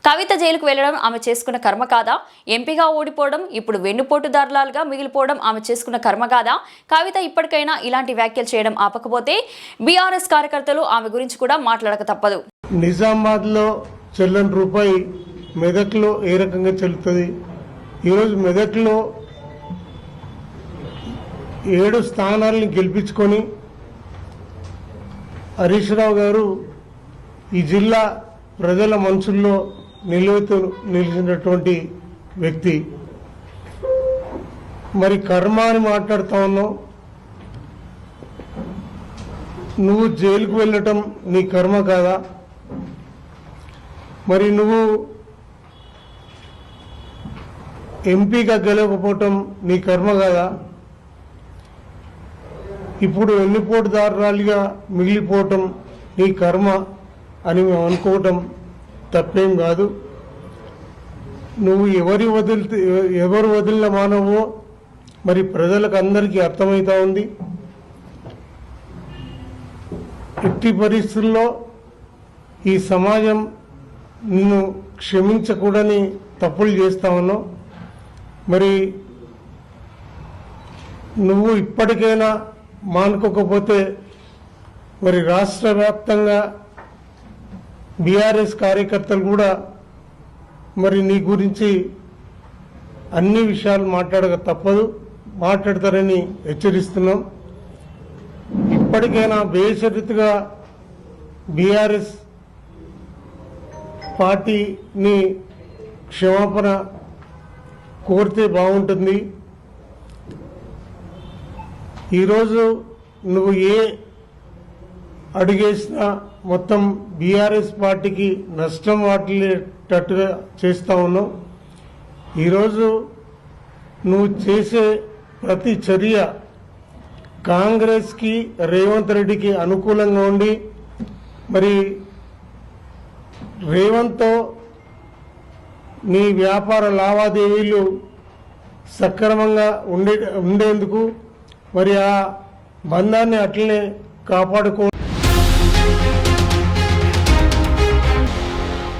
కవిత జైలుకు వెళ్లడం ఆమె చేసుకున్న కర్మ కాదా? ఎంపీగా ఓడిపోవడం, ఇప్పుడు వెన్నుపోటుదారులాగా మిగిలిపోవడం ఆమె చేసుకున్న కర్మ కాదా? కవిత ఇప్పటికైనా ఇలాంటి వ్యాఖ్యలు చేయడం ఆపకపోతే బీఆర్ఎస్ కార్యకర్తలు ఆమె గురించి కూడా మాట్లాడక తప్పదు. నిజామాబాద్లో చెల్లని రూపాయి మెదక్లో ఏ రకంగా చెల్లుతుంది? ఈరోజు మెదక్లో 7 స్థానాలను గెలిపించుకొని హరీష్ రావు గారు ఈ జిల్లా ప్రజల మనసుల్లో నిలిచినటువంటి వ్యక్తి. మరి కర్మ అని మాట్లాడుతా ఉన్నావు. నువ్వు జైలుకు వెళ్ళటం నీ కర్మ కాదా? మరి నువ్వు ఎంపీగా గెలవకపోవటం నీ కర్మ కాదా? ఇప్పుడు వెన్నుపోటుదారురాలిగా మిగిలిపోవటం నీ కర్మ అని మేము అనుకోవటం తప్పేం కాదు. నువ్వు ఎవరు వదిలిన మానవో మరి ప్రజలకు అందరికీ అర్థమవుతా ఉంది. ఎట్టి పరిస్థితుల్లో ఈ సమాజం నిన్ను క్షమించకూడని తప్పులు చేస్తా ఉన్నావు. మరి నువ్వు ఇప్పటికైనా మానుకోకపోతే మరి రాష్ట్ర వ్యాప్తంగా బీఆర్ఎస్ కార్యకర్తలు కూడా మరి నీ గురించి అన్ని విషయాలు మాట్లాడక తప్పదు, మాట్లాడతారని హెచ్చరిస్తున్నాం. ఇప్పటికైనా బేషరతుగా బీఆర్ఎస్ పార్టీని క్షమాపణ కోరితే బాగుంటుంది. ఈరోజు నువ్వు ఏ అడుగేసినా మొత్తం బీఆర్ఎస్ పార్టీకి నష్టం వాటిల్లేటట్టుగా చేస్తా ఉన్నావు. ఈరోజు నువ్వు చేసే ప్రతి చర్య కాంగ్రెస్కి, రేవంత్ రెడ్డికి అనుకూలంగా ఉండి మరి రేవంత్తో నీ వ్యాపార లావాదేవీలు సక్రమంగా ఉండేందుకు మరి ఆ బంధాన్ని అట్లనే కాపాడుకో.